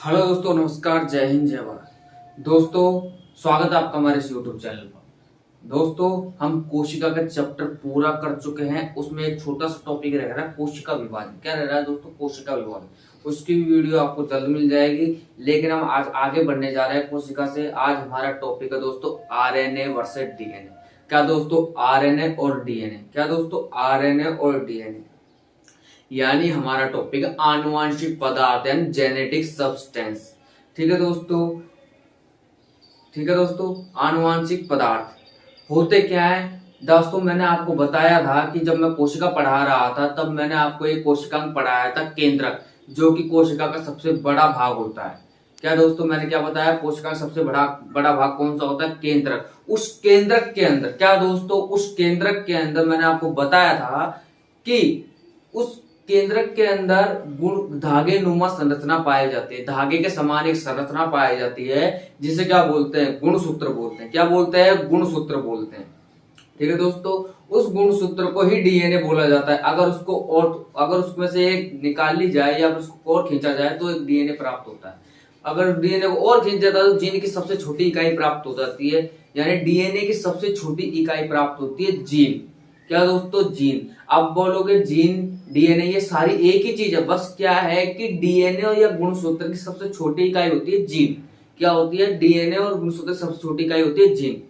Hello दोस्तों, नमस्कार, जय हिंद, जय भारत। दोस्तों, स्वागत है आपका हमारे इस यूट्यूब चैनल पर। दोस्तों, हम कोशिका का चैप्टर पूरा कर चुके हैं। उसमें एक छोटा सा टॉपिक रह रहा है कोशिका विभाजन। क्या रह रहा है दोस्तों? कोशिका विभाजन। उसकी भी वीडियो आपको जल्द मिल जाएगी। लेकिन हम आज आगे बढ़ने जा रहे हैं कोशिका से। आज हमारा टॉपिक है दोस्तों आरएनए वर्सेस डीएनए। क्या दोस्तों? आरएनए और डीएनए। क्या दोस्तों? आरएनए और डीएनए। यानी हमारा टॉपिक आनुवांशिक पदार्थ एंड जेनेटिक सब्सटेंस। ठीक है दोस्तों? ठीक है दोस्तों, आनुवांशिक पदार्थ होते क्या है दोस्तों? मैंने आपको बताया था कि जब मैं कोशिका पढ़ा रहा था तब मैंने आपको एक कोशिकांग पढ़ाया था, केंद्रक, जो कि कोशिका का सबसे बड़ा भाग होता है। क्या दोस्तों, मैंने क्या बताया? कोशिका का सबसे बड़ा बड़ा भाग कौन सा होता है? केंद्रक। उस केंद्रक के अंदर क्या दोस्तों? उस केंद्रक के अंदर मैंने आपको बताया था कि उस केंद्रक के अंदर गुण धागे नुमा संरचना पाई जाती है। धागे के समान एक संरचना पाई जाती है, जिसे क्या बोलते हैं? गुणसूत्र बोलते हैं। क्या बोलते हैं? गुणसूत्र बोलते हैं। ठीक है दोस्तों, उस गुणसूत्र को ही डीएनए बोला जाता है। अगर उसमें से एक निकाल ली जाए या उसको और खींचा जाए तो एक डीएनए प्राप्त होता है। अगर डीएनए को और खींचा जाता है तो जीन की सबसे छोटी इकाई प्राप्त हो जाती है। यानी डीएनए की सबसे छोटी इकाई प्राप्त होती है जीन। क्या दोस्तों? जीन। अब बोलोगे जीन, डीएनए, ये सारी एक ही चीज है। बस क्या है कि डीएनए या गुणसूत्र की सबसे छोटी इकाई होती है जीन। क्या होती है? डीएनए और गुणसूत्र की सबसे छोटी इकाई होती है जीन।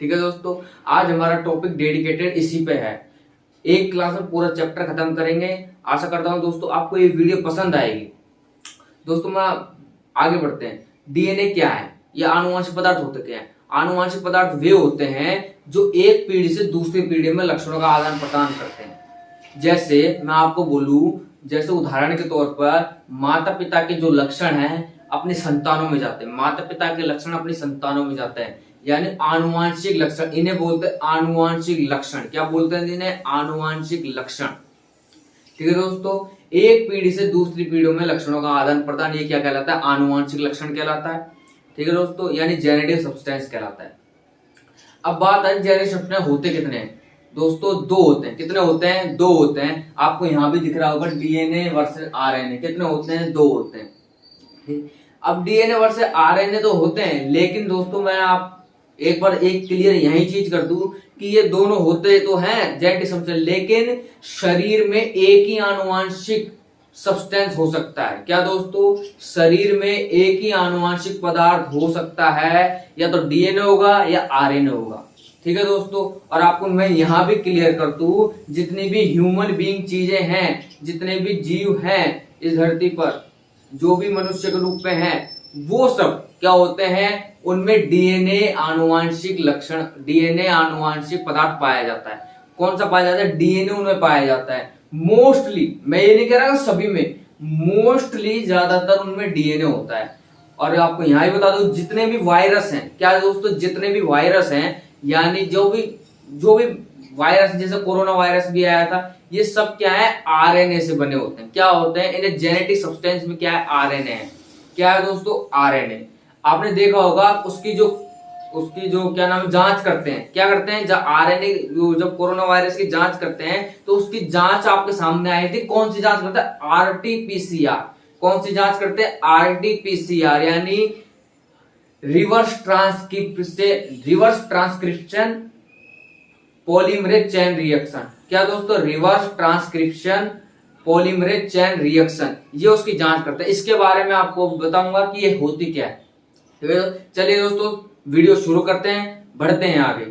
ठीक है दोस्तों, आज हमारा टॉपिक डेडिकेटेड इसी पे है। एक क्लास में पूरा चैप्टर खत्म करेंगे। आशा करता हूं दोस्तों आपको ये वीडियो पसंद आएगी। दोस्तों, मैं आगे बढ़ते हैं। डीएनए क्या है? ये आनुवंशिक पदार्थ होते क्या है? आनुवंशिक पदार्थ वे होते हैं जो एक पीढ़ी से दूसरी पीढ़ी में लक्षणों का आदान प्रदान करते हैं। जैसे मैं आपको बोलूं, जैसे उदाहरण के तौर पर माता पिता के जो लक्षण हैं अपनी संतानों में जाते हैं। माता पिता के लक्षण अपनी संतानों में जाते हैं, यानी आनुवांशिक लक्षण। इन्हें बोलते हैं आनुवांशिक लक्षण। क्या बोलते हैं इन्हें? आनुवांशिक लक्षण। ठीक है दोस्तों, एक पीढ़ी से दूसरी पीढ़ियों में लक्षणों का आदान प्रदान, ये क्या कहलाता है? आनुवांशिक लक्षण कहलाता है। ठीक है दोस्तों, यानी जेनेटिक सब्सटेंस कहलाता है। अब बात है जेनेटिक सब्सटेंस होते कितने हैं दोस्तों? दो होते हैं। कितने होते हैं? दो होते हैं। आपको यहां भी दिख रहा होगा डीएनए वर्सेस आरएनए। कितने होते हैं? दो होते हैं। अब डीएनए वर्सेस आरएनए तो होते हैं, लेकिन दोस्तों मैं आप एक बार एक क्लियर यही चीज कर दूं कि ये दोनों होते तो हैं जेनेटिक सब्सटेंस, लेकिन शरीर में एक ही आनुवांशिक सब्सटेंस हो सकता है। क्या दोस्तों? शरीर में एक ही आनुवांशिक पदार्थ हो सकता है, या तो डीएनए होगा या आरएनए होगा। ठीक है दोस्तों, और आपको मैं यहां भी क्लियर कर दूं, जितनी भी ह्यूमन बीइंग चीजें हैं, जितने भी जीव हैं इस धरती पर, जो भी मनुष्य के रूप में हैं, वो सब क्या होते हैं? उनमें डीएनए आनुवांशिक लक्षण, डीएनए आनुवांशिक पदार्थ पाया जाता है। कौन सा पाया जाता है? डीएनए उनमें पाया जाता है। मोस्टली, मैं ये नहीं कह रहा सभी में, मोस्टली ज्यादातर उनमें डीएनए होता है। और आपको यहां ही बता दूं, जितने भी वायरस हैं, क्या दोस्तों? जितने भी वायरस हैं, यानी जो भी वायरस, जैसे कोरोना वायरस भी आया था, ये सब क्या है? आरएनए से बने होते हैं। क्या होते हैं? इन्हें जेनेटिक सब्सटेंस में क्या है? आरएनए है। क्या है दोस्तों? आरएनए। आपने देखा होगा उसकी जो क्या नाम, जांच करते हैं। क्या करते हैं? जब आरएनए, जब कोरोना वायरस की जांच करते हैं तो उसकी जांच आपके सामने आई थी। कौन सी जांच करते हैं? आरटीपीसीआर। कौन सी जांच करते हैं? आरटीपीसीआर, यानी reverse transcription polymerase chain reaction. क्या दोस्तों? Reverse transcription polymerase chain reaction, ये उसकी जांच करते हैं। इसके बारे में आपको बताऊंगा कि ये होती क्या है। तो चलिए दोस्तों, वीडियो शुरू करते हैं, बढ़ते हैं आगे।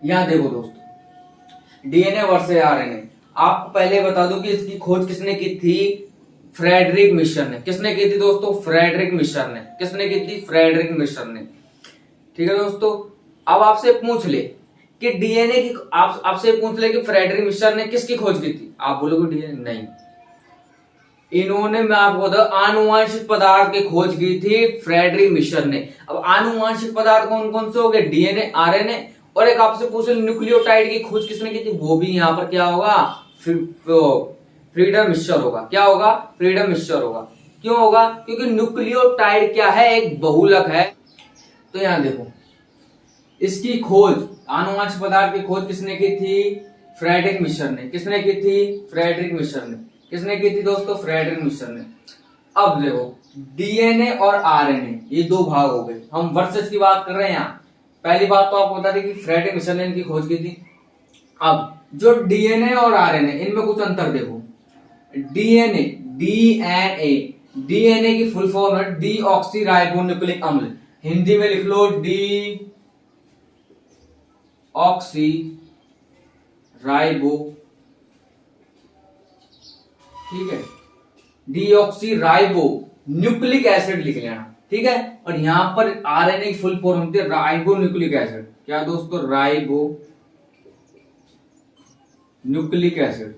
यहां देखो दोस्तों, डीएनए वर्सेस आरएनए। आपको पहले बता दूं कि इसकी खोज किसने की थी? फ्रेडरिक मिशर ने। किसने की थी दोस्तों? फ्रेडरिक मिशर ने। किसने की थी? फ्रेडरिक मिशर ने। ठीक है दोस्तों, अब आपसे पूछ ले कि डीएनए की, आपसे पूछ ले कि फ्रेडरिक मिशर ने किसकी खोज की थी? आप बोलोगे डीएनए नहीं, इन्होंने, मैं आपको बता, आनुवांशिक पदार्थ की खोज की थी फ्रेडरिक मिशर ने। अब आनुवांशिक पदार्थ कौन कौन से हो गए? DNA, RNA. और एक आपसे पूछे न्यूक्लियोटाइड की खोज किसने की थी? वो भी यहां पर क्या होगा? फ्रीडम मिशर होगा। क्या होगा? फ्रीडम मिशर होगा। क्यों होगा? क्योंकि न्यूक्लियोटाइड क्या है? एक बहुलक है। तो यहां देखो, इसकी खोज, आनुवंशिक पदार्थ की खोज किसने की थी? फ्रेडरिक मिशर ने। किसने की थी? फ्रेडरिक मिशर ने। किसने की थी दोस्तों? फ्रेडरिक मिशर ने। अब देखो डीएनए और आरएनए ये दो भाग हो गए। हम वर्सेस की बात कर रहे हैं यहाँ। पहली बात तो आपको बता दें कि फ्रेडरिक मिशेल ने इनकी खोज की थी। अब जो डीएनए और आरएनए इनमें कुछ अंतर देखो। डीएनए डीएनए की फुल फॉर्म है डीऑक्सीराइबोन्यूक्लिक अम्ल। हिंदी में लिख लो डीऑक्सीराइबो, ठीक है, डीऑक्सीराइबो न्यूक्लिक एसिड लिख लेना, ठीक है। और यहां पर आरएनए की फुल फॉर्म होती है राइबो न्यूक्लिक एसिड। क्या दोस्तों? Ribo nucleic acid,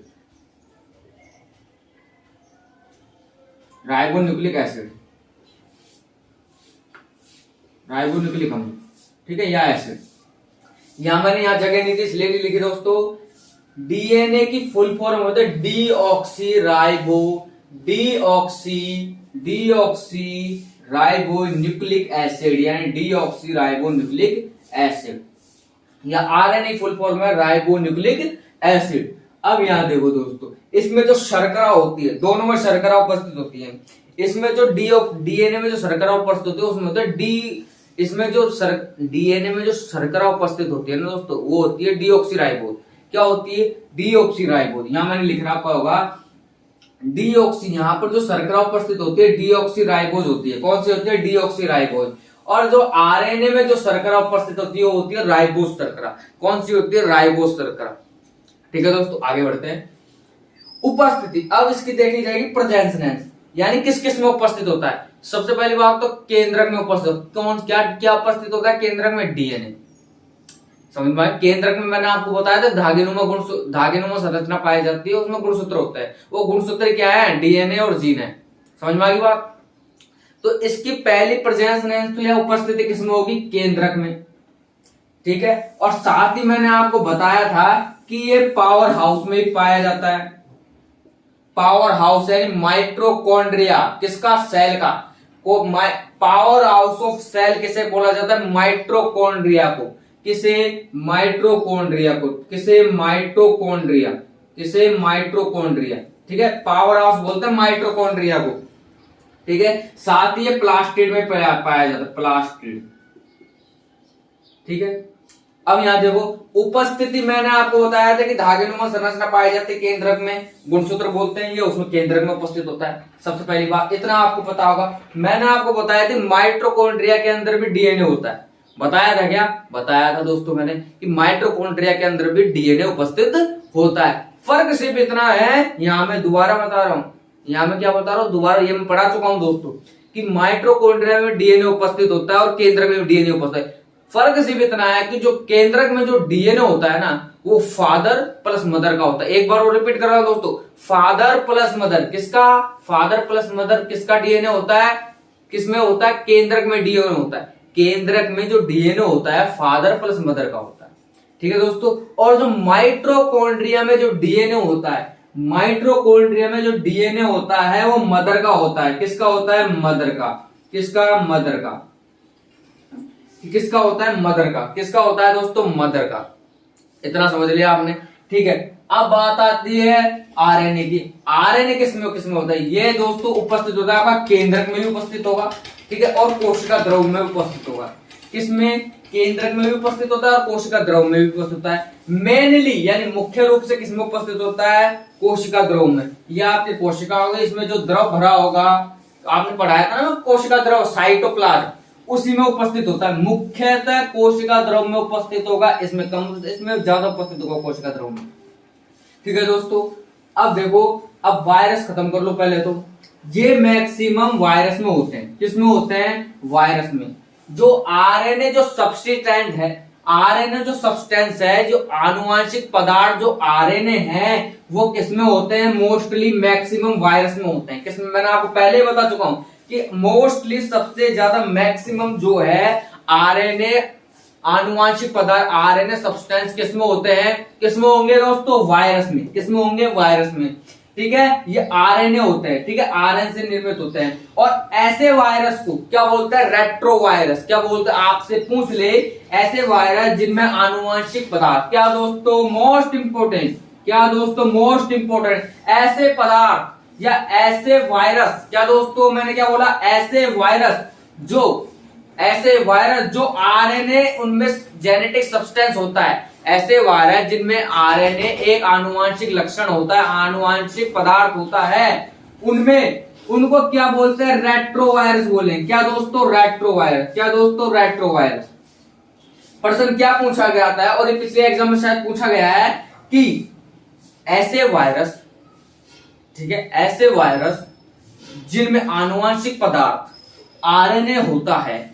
ribo nucleic acid, ribo nucleic अम्ल, ठीक है, या एसिड। यहां मैंने यहां जगह नहीं थी इसलिए नहीं लिखी दोस्तों। डीएनए की फुल फॉर्म होती है डीऑक्सीराइबो न्यूक्लिक एसिड, यानी डीऑक्सीराइबो न्यूक्लिक एसिड, या आरएनए फुल फॉर्म है राइबो न्यूक्लिक एसिड। अब यहां देखो दोस्तों, इसमें जो शर्करा होती है, दोनों में शर्करा उपस्थित होती है। इसमें जो डीएनए में जो शर्करा उपस्थित होती है उसमें होता है इसमें जो डीएनए में जो शर्करा उपस्थित होती है ना दोस्तों, वो होती है डीऑक्सीराइबोज। क्या होती है? डीऑक्सीराइबोज। यहां मैंने लिख रखा होगा डीऑक्सी, यहां पर जो शर्करा उपस्थित होती है डीऑक्सीराइबोज होती है। कौन सी होती है? डीऑक्सीराइबोज। और जो आरएनए में जो शर्करा उपस्थित होती है वो होती है राइबोज शर्करा। कौन सी होती है? राइबोज शर्करा। ठीक है दोस्तों, आगे बढ़ते हैं। उपस्थिति, अब इसकी देखी जाएगी प्रेजेंस, यानी किस किस में उपस्थित होता है। सबसे पहली बात तो केंद्रक में उपस्थित, कौन क्या क्या उपस्थित होता है केंद्रक में? डीएनए। समझ में? केंद्रक में मैंने आपको बताया था धागेनुमा संरचना पाई जाती है, उसमें गुणसूत्र होता है। वो गुणसूत्र क्या है? डीएनए और जीन है। समझ में आ गई बात? तो इसकी पहली प्रेजेंस तो यह उपस्थिति किसमें होगी? केंद्रक में, ठीक है। और साथ ही मैंने आपको बताया था कि ये पावर हाउस में भी पाया जाता है। पावर हाउस यानी माइटोकॉन्ड्रिया, किसका? सेल का। पावर हाउस ऑफ सेल किसे बोला जाता है? माइटोकॉन्ड्रिया को। किसे? माइटोकॉन्ड्रिया को। किसे? माइटोकॉन्ड्रिया। किसे? माइटोकॉन्ड्रिया, ठीक है। पावर हाउस बोलते हैं माइटोकॉन्ड्रिया को, ठीक है। साथ ही ये प्लास्टिड में पाया जाता है, प्लास्टिड, ठीक है। अब यहां देखो उपस्थिति, मैंने आपको बताया था कि धागेनुमा संरचना पाई जाती है केंद्रक में, गुणसूत्र बोलते हैं ये, उसमें केंद्रक में उपस्थित होता है। सबसे पहली बात इतना आपको पता होगा। मैंने आपको बताया था माइटोकॉन्ड्रिया के अंदर भी डीएनए होता है। बताया था क्या? बताया था दोस्तों मैंने कि माइटोकॉन्ड्रिया के अंदर भी डीएनए उपस्थित होता है। फर्क सिर्फ इतना है, यहां मैं दोबारा बता रहा हूं, यहां मैं क्या बता रहा हूं, दोबारा ये मैं पढ़ा चुका हूं दोस्तों, कि माइटोकॉन्ड्रिया में डीएनए उपस्थित होता है और केंद्रक में डीएनए उपस्थित है। फर्क सिर्फ इतना है कि जो केंद्रक में जो डीएनए होता है ना, वो फादर प्लस मदर का होता है। एक बार और रिपीट कर रहा हूं दोस्तों, फादर प्लस मदर, किसका? फादर प्लस मदर किसका डीएनए होता है? किसमें होता है? केंद्रक में डीएनए होता है। केंद्रक में जो डीएनए होता है फादर प्लस मदर का होता है, ठीक है दोस्तों। और जो माइटोकॉन्ड्रिया में जो डीएनए होता है, माइटोकॉन्ड्रिया में जो डीएनए होता है वो मदर का होता है। किसका होता है? मदर का। किसका? मदर का। किसका होता है? मदर का। किसका होता है दोस्तों? मदर का। इतना समझ लिया आपने, ठीक है। अब बात आती है आरएनए की। आरएनए किसमें होता है? ये दोस्तों उपस्थित होता है आपका केंद्रक में भी उपस्थित होगा, ठीक है, और कोशिका द्रव में भी उपस्थित होगा। किसमें? केंद्रक में भी उपस्थित होता है और कोशिका द्रव में भी उपस्थित होता है। मेनली यानी मुख्य रूप से किसमें उपस्थित होता है? कोशिका द्रव में। यह आपकी कोशिका होगी, इसमें जो द्रव भरा होगा, आपने पढ़ाया था ना कोशिका द्रव, साइटोप्लाज्म, उसी में उपस्थित होता है। मुख्यतः कोशिका द्रव में उपस्थित होगा, इसमें कम, इसमें ज्यादा उपस्थित होगा कोशिका द्रव में, ठीक है दोस्तों। अब देखो, अब वायरस खत्म कर लो पहले तो। ये मैक्सिमम वायरस में होते हैं। किसमें होते हैं? वायरस में। जो आरएनए जो सब्सटेंट है, आरएनए जो सब्सटेंस है, जो आनुवांशिक पदार्थ जो आरएनए है, वो किसमें होते हैं? मोस्टली मैक्सिमम वायरस में होते हैं। किसमें? मैंने आपको पहले ही बता चुका हूं कि मोस्टली सबसे ज्यादा मैक्सिमम जो है आरएनए आनुवांशिक पदार्थ, आरएनए सब्सटेंस किसमें होते हैं? किसमें होंगे दोस्तों? वायरस में। किसमें होंगे? वायरस में, ठीक है। ये आरएनए होते हैं, ठीक है, आरएनए से निर्मित होते हैं। और ऐसे वायरस को क्या बोलते हैं? रेट्रोवायरस। क्या बोलते हैं? आपसे पूछ ले, ऐसे वायरस जिनमें आनुवांशिक पदार्थ, क्या दोस्तों? मोस्ट इंपोर्टेंट, क्या दोस्तों? मोस्ट इंपोर्टेंट, ऐसे पदार्थ या ऐसे वायरस, क्या दोस्तों मैंने क्या बोला, ऐसे वायरस जो आरएनए उनमें जेनेटिक सब्सटेंस होता है, ऐसे वायरस जिनमें आरएनए एक आनुवांशिक लक्षण होता है, आनुवांशिक पदार्थ होता है, उनमें उनको क्या बोलते हैं, रेट्रोवायरस बोलेंगे। क्या दोस्तों, रेट्रोवायरस। क्या दोस्तों, रेट्रोवायरस। प्रश्न क्या पूछा गया था, और ये पिछले एग्जाम में शायद पूछा गया है कि ऐसे वायरस, ठीक है, ऐसे वायरस जिनमें आनुवांशिक पदार्थ आरएनए होता है,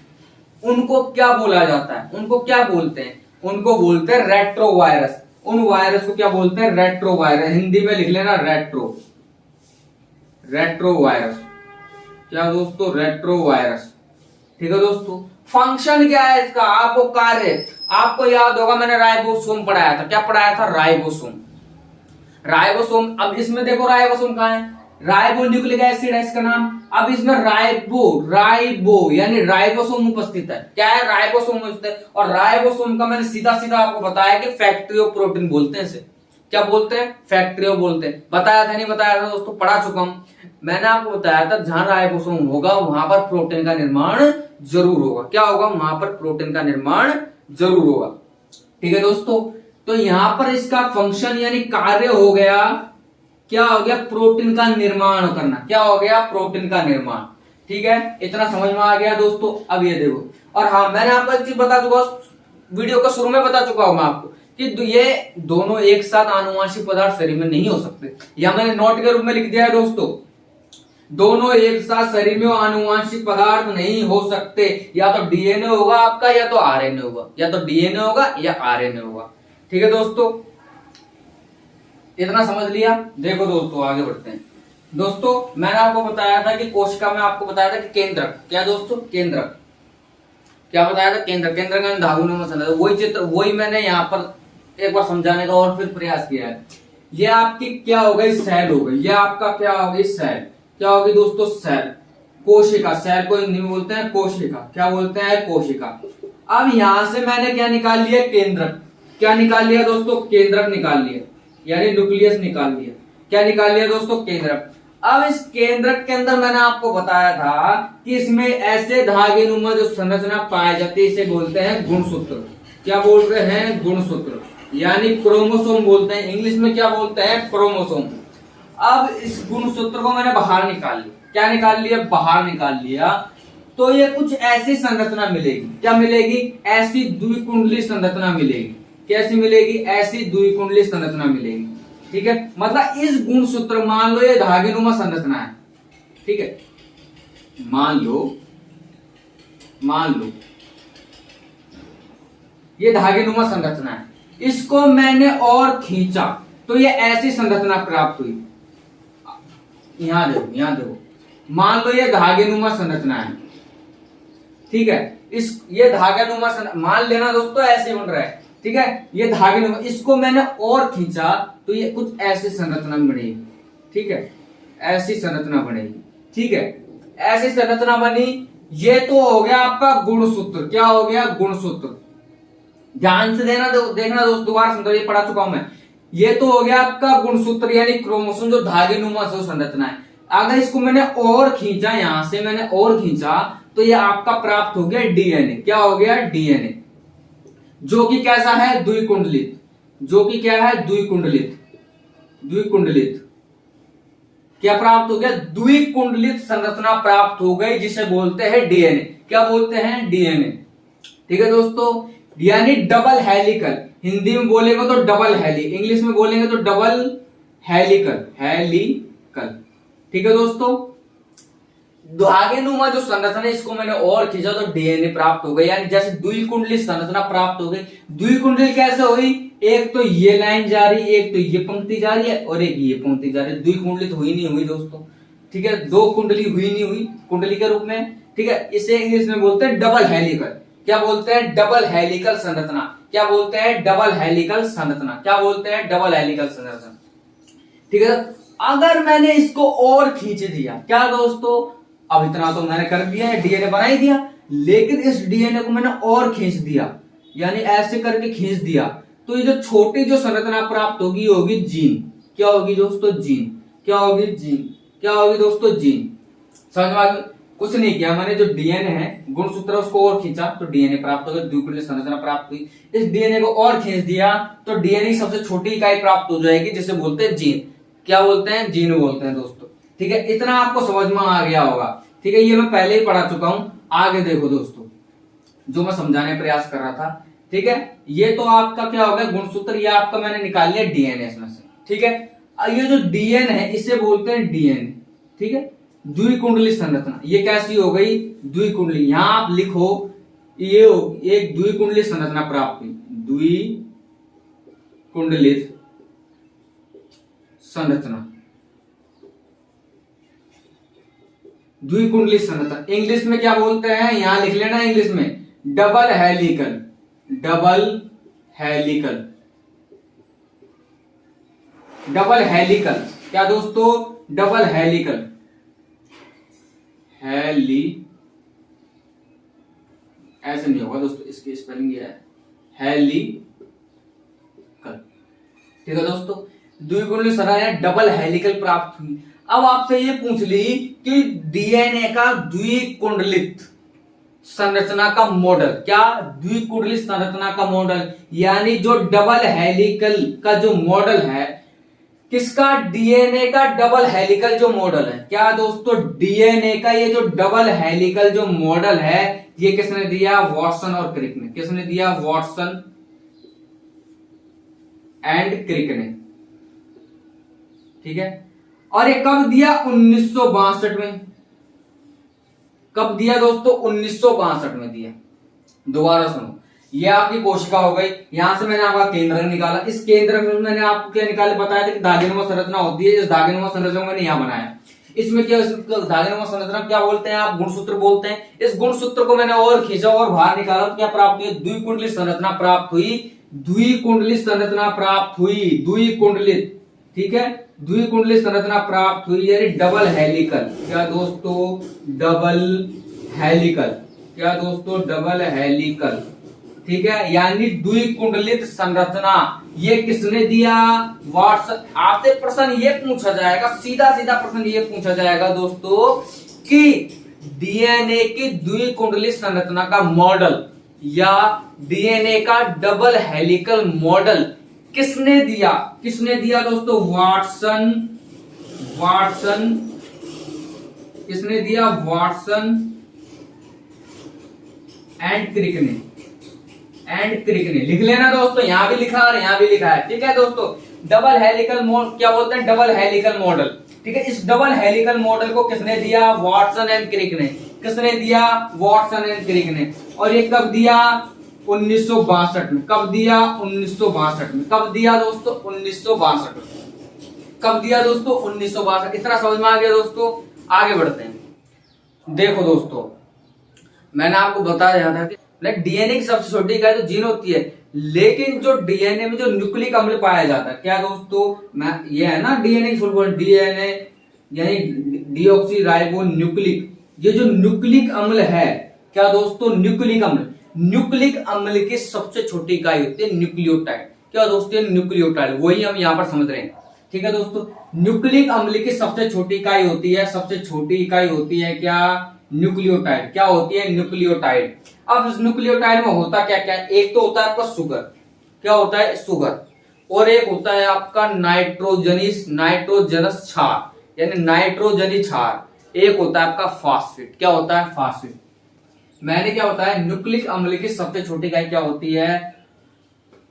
उनको क्या बोला जाता है, उनको क्या बोलते हैं, उनको बोलते हैं रेट्रोवायरस। उन वायरस को क्या बोलते हैं, रेट्रोवायरस। हिंदी में लिख लेना रेट्रोवायरस। क्या दोस्तों, रेट्रोवायरस। ठीक है दोस्तों। फंक्शन क्या है इसका, आपको कार्य आपको याद होगा, मैंने राइबोसोम पढ़ाया था। क्या पढ़ाया था, राइबोसोम। अब इसमें देखो राइबोसोम कहां है, राइबो न्यूक्लिक एसिड है इसका नाम। अब इसमें राइबो यानी राइबोसोम उपस्थित है। क्या है, राइबोसोम उपस्थित है। और राइबोसोम का मैंने सीधा सीधा आपको बताया कि फैक्ट्री ऑफ प्रोटीन बोलते हैं इसे। क्या बोलते हैं, फैक्ट्री ऑफ बोलते हैं। बताया था नहीं बताया था दोस्तों, पढ़ा चुका हूं मैंने आपको बताया था, जहां राइबोसोम होगा वहां पर प्रोटीन का निर्माण जरूर होगा। क्या होगा, वहां पर प्रोटीन का निर्माण जरूर होगा। ठीक है दोस्तों। तो यहां पर इसका फंक्शन यानी कार्य हो गया, क्या हो गया, प्रोटीन का निर्माण करना। क्या हो गया, प्रोटीन का निर्माण। ठीक है, इतना समझ में आ गया दोस्तों। अब ये देखो, और हाँ मैंने आपको एक चीज बता चुका, वीडियो का शुरू में बता चुका हूं मैं आपको कि ये दोनों एक साथ आनुवांशिक पदार्थ शरीर में नहीं हो सकते। यह मैंने नोट के रूप में लिख दिया है दोस्तों, दोनों एक साथ शरीर में आनुवांशिक पदार्थ नहीं हो सकते। या तो डीएनए होगा आपका, या तो आरएनए होगा, या तो डीएनए होगा या आरएनए होगा। ठीक है दोस्तों, इतना समझ लिया। देखो दोस्तों आगे बढ़ते हैं। दोस्तों मैंने आपको बताया था कि कोशिका में आपको बताया था कि केंद्रक, क्या दोस्तों, केंद्रक। क्या बताया था, केंद्र का धातुनुमा संरचना। वही चित्र, वही मैंने यहाँ पर एक बार समझाने का और फिर प्रयास किया है। ये आपकी क्या हो गई, सेल हो गई। ये आपका क्या हो गई, सेल। क्या होगी दोस्तों, सेल। कोशिका, सेल को हिंदी में बोलते हैं कोशिका। क्या बोलते हैं, कोशिका। अब यहां से मैंने क्या निकाल लिया, केंद्रक। क्या निकाल लिया दोस्तों, केंद्रक निकाल लिया, यानी न्यूक्लियस निकाल लिया। क्या निकाल लिया दोस्तों, केंद्रक। अब इस केंद्रक के अंदर मैंने आपको बताया था कि इसमें ऐसे धागेनुमा जो संरचना पाई जाती है, इसे बोलते हैं गुणसूत्र। क्या बोल रहे हैं, गुणसूत्र, यानी क्रोमोसोम बोलते हैं। इंग्लिश में क्या बोलते हैं, क्रोमोसोम। अब इस गुणसूत्र को मैंने बाहर निकाल लिया। क्या निकाल लिया, बाहर निकाल लिया। तो ये कुछ ऐसी संरचना मिलेगी। क्या मिलेगी, ऐसी द्विकुंडली संरचना मिलेगी। कैसी मिलेगी, ऐसी द्विकुंडली संरचना मिलेगी। ठीक है, मतलब इस गुणसूत्र, मान लो ये धागेनुमा संरचना है। ठीक है, मान लो ये धागेनुमा संरचना है, इसको मैंने और खींचा तो ये ऐसी संरचना प्राप्त हुई। यहां देखो, मान लो ये धागेनुमा संरचना है। ठीक है, ये धागेनुमा मान लेना दोस्तों ऐसे बन रहा है। ठीक है, ये धागेनुमा, इसको मैंने और खींचा तो ये कुछ ऐसी संरचना बनेगी। ठीक है, ऐसी संरचना बनेगी। ठीक है, ऐसी संरचना बनी। ये तो हो गया आपका गुणसूत्र। क्या हो गया, गुणसूत्र। ध्यान से देखना दोस्तों, दोबारा समझो, ये पढ़ा चुका हूं मैं। ये तो हो गया आपका गुणसूत्र यानी क्रोमोसोम जो धागेनुमा से संरचना है। अगर इसको मैंने और खींचा, यहां से मैंने और खींचा तो ये आपका प्राप्त हो गया डीएनए। क्या हो गया, डीएनए, जो कि कैसा है, द्विकुंडलित। जो कि क्या है, द्विकुंडलित। क्या प्राप्त हो गया, द्विकुंडलित संरचना प्राप्त हो गई, जिसे बोलते हैं डीएनए। क्या बोलते हैं, डीएनए। ठीक है दोस्तों, यानी डबल हेलिकल। हिंदी में बोलेंगे तो डबल हेली, इंग्लिश में बोलेंगे तो डबल हेलिकल। ठीक है दोस्तों, धागेनुमा जो संरचना है, इसको मैंने और खींचा तो डीएनए प्राप्त हो गई, यानी जैसे द्विकुंडली संरचना प्राप्त हो गई। द्विकुंडली कैसे हुई, एक तो ये लाइन जा रही, एक तो ये पंक्ति जा रही है, और एक ये पंक्ति जा रही है। द्विकुंडली तो हुई नहीं हुई दोस्तों। ठीक है, दो कुंडली हुई नहीं हुई कुंडली के रूप में। ठीक है, इसे इंग्लिश में बोलते हैं डबल हेलिकल। क्या बोलते हैं, डबल हेलिकल संरचना। क्या बोलते हैं, डबल हेलिकल संरचना। क्या बोलते हैं, डबल हेलिकल संरचना। ठीक है, अगर मैंने इसको और खींच दिया, क्या दोस्तों, अब इतना तो मैंने कर दिया है, डीएनए बना ही दिया, लेकिन इस डीएनए को मैंने और खींच दिया, यानी ऐसे करके खींच दिया, तो ये जो छोटी जो संरचना प्राप्त होगी होगी जीन। क्या होगी दोस्तों, जीन। क्या होगी, जीन। क्या होगी दोस्तों, जीन। समझ में आ गई? कुछ नहीं किया मैंने, जो डीएनए है गुणसूत्र उसको और खींचा तो डीएनए प्राप्त हो गया, द्विकुंडलीय संरचना प्राप्त हुई। इस डीएनए को और खींच दिया तो डीएनए की सबसे छोटी इकाई प्राप्त हो जाएगी, जिसे बोलते हैं जीन। क्या बोलते हैं, जीन बोलते हैं दोस्तों। ठीक है, इतना आपको समझ में आ गया होगा। ठीक है, ये मैं पहले ही पढ़ा चुका हूं। आगे देखो दोस्तों, जो मैं समझाने का प्रयास कर रहा था। ठीक है, ये तो आपका क्या हो गया, गुणसूत्र, ये आपका मैंने निकाल लिया डीएनए इसमें से। ठीक है, ये जो डीएनए है इसे बोलते हैं डीएनए। ठीक है, द्विकुंडली संरचना, ये कैसी हो गई, द्विकुंडली। यहां आप लिखो ये एक द्विकुंडली संरचना प्राप्त हुई, द्विकुंडलित संरचना, द्विकुंडली संरचना। इंग्लिश में क्या बोलते हैं, यहां लिख लेना इंग्लिश में, double helical, double helical, double helical. क्या दोस्तों, डबल हेलिकल, हेली, ऐसे नहीं होगा दोस्तों, इसकी स्पेलिंग ये है हेलिकल। ठीक है दोस्तों, द्विकुंडली संरचना डबल हेलिकल प्राप्त हुई। अब आपसे ये पूछ ली कि डीएनए का द्विकुंडलित संरचना का मॉडल, क्या द्विकुंडलित संरचना का मॉडल, यानी जो डबल हेलिकल का जो मॉडल है, किसका, डीएनए का डबल हेलिकल जो मॉडल है। क्या दोस्तों, डीएनए का ये जो डबल हेलिकल जो मॉडल है, ये किसने दिया, वॉटसन और क्रिक ने। किसने दिया, वॉटसन एंड क्रिक ने। ठीक है, और ये कब दिया, 1962 में। कब दिया दोस्तों, 1962 में दिया। दोबारा सुनो, ये आपकी कोशिका हो गई, यहां से मैंने आपका केंद्र निकाला। इस केंद्र में मैंने आपको क्या निकाले, बताया था कि धागेनुमा संरचना होती है। इस धागेनुमा संरचना को मैंने यहां बनाया। इसमें क्या, धागेनुमा संरचना क्या बोलते हैं आप, गुणसूत्र बोलते हैं। इस गुणसूत्र को मैंने और खींचा और बाहर निकाला तो क्या प्राप्त हुई, द्विकुंडली संरचना प्राप्त हुई, द्विकुंडली संरचना प्राप्त हुई, द्विकुंडलित। ठीक है, द्विकुंडली संरचना प्राप्त हुई, यानी डबल हेलिकल। क्या दोस्तों, डबल हेलिकल। क्या दोस्तों, डबल हेलिकल। ठीक है, यानी द्विकुंडलित संरचना। ये किसने दिया, वाटसन। आपसे प्रश्न ये पूछा जाएगा, सीधा सीधा प्रश्न ये पूछा जाएगा दोस्तों कि डीएनए की द्विकुंडलित संरचना का मॉडल या डीएनए का डबल हेलिकल मॉडल किसने दिया। किसने दिया दोस्तों, वाटसन। वाटसन किसने दिया, वाटसन एंड क्रिक ने। एंड क्रिक ने लिख लेना दोस्तों, यहां भी लिखा और यहां भी लिखा है। ठीक है दोस्तों, डबल हेलिकल मॉडल क्या बोलते हैं, डबल हेलिकल मॉडल। ठीक है, इस डबल हेलिकल मॉडल को किसने दिया, वाटसन एंड क्रिक ने। किसने दिया, वाटसन एंड क्रिक ने। और ये कब दिया, 1962 में। कब दिया, 1962 में। कब दिया दोस्तों, 1962 में। कब दिया दोस्तों, 1962। इतना समझ में आ गया दोस्तों, आगे बढ़ते हैं। देखो दोस्तों, मैंने आपको बताया था कि डीएनए की सबसे छोटी इकाई तो जीन होती है, लेकिन जो डीएनए में जो न्यूक्लिक अम्ल पाया जाता है, क्या दोस्तों, मैं ये है ना डीएनए की फुल फॉर्म, डीएनए यानी डीऑक्सी राइबो न्यूक्लिक। ये जो न्यूक्लिक अम्ल है, क्या दोस्तों, न्यूक्लिक अम्ल। न्यूक्लिक अम्ल की सबसे छोटी इकाई होती है न्यूक्लियोटाइड। क्या दोस्तों, न्यूक्लियोटाइड, वही हम यहाँ पर समझ रहे हैं। ठीक है दोस्तों, न्यूक्लिक अम्ल की सबसे छोटी इकाई होती है, सबसे छोटी इकाई होती है क्या, न्यूक्लियोटाइड। क्या होती है, न्यूक्लियोटाइड। अब इस न्यूक्लियोटाइड में होता क्या क्या, एक तो होता है आपका शुगर। क्या होता है, शुगर। और एक होता है आपका नाइट्रोजनस क्षार, यानी नाइट्रोजनी क्षार। एक होता है आपका फास्फेट। क्या होता है, फास्फेट। मैंने क्या बताया, न्यूक्लिक अम्ल की सबसे छोटी इकाई क्या होती है,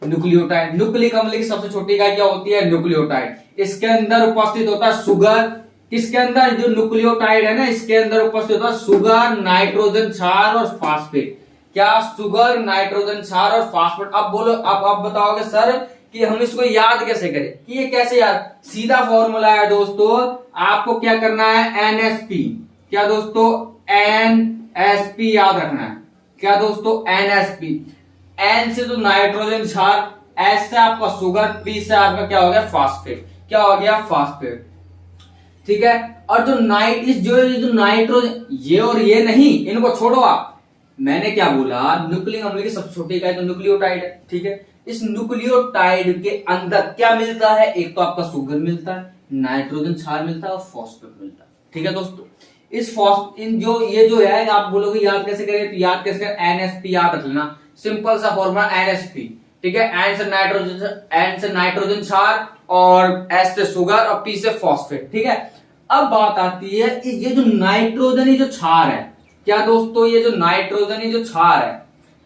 न्यूक्लियोटाइड। न्यूक्लिक अम्ल की सबसे छोटी इकाई क्या होती है, न्यूक्लियोटाइड। इसके अंदर उपस्थित होता है शुगर। किसके अंदर, जो न्यूक्लियोटाइड है ना, इसके अंदर उपस्थित होता है शुगर, नाइट्रोजन क्षार और फास्फेट। क्या, शुगर, नाइट्रोजन क्षार और फास्फेट। अब बोलो, अब बताओगे सर कि हम इसको याद कैसे करें, कि ये कैसे याद, सीधा फॉर्मूला है दोस्तों। आपको क्या करना है, एनएसपी। क्या दोस्तों, एनएसपी याद रखना है। क्या दोस्तों, एनएसपी। एन से तो नाइट्रोजन क्षार, एस से आपका शुगर, पी से आपका क्या हो गया, फास्फेट। क्या हो गया, फास्फेट। ठीक है, और जो नाइट्रोजन, ये और ये नहीं, इनको छोड़ो आप। मैंने क्या बोला, न्यूक्लिक अम्ल की सबसे छोटी इकाई तो न्यूक्लियोटाइड है। ठीक है, इस न्यूक्लियोटाइड के अंदर क्या मिलता है, एक तो आपका शुगर मिलता है, नाइट्रोजन क्षार मिलता है और फॉस्फेट मिलता है। ठीक है दोस्तों, इस फॉस्फ इन जो ये जो है आप बोलोगे याद कैसे करें, तो याद कैसे करें, NSP याद रख लेना, सिंपल सा फॉर्मूला NSP। ठीक है, N से नाइट्रोजन क्षार और S से शुगर और P से फॉस्फेट। ठीक है, अब बात आती है ये जो नाइट्रोजनी जो क्षार है, क्या दोस्तों ये जो नाइट्रोजनी जो क्षार है,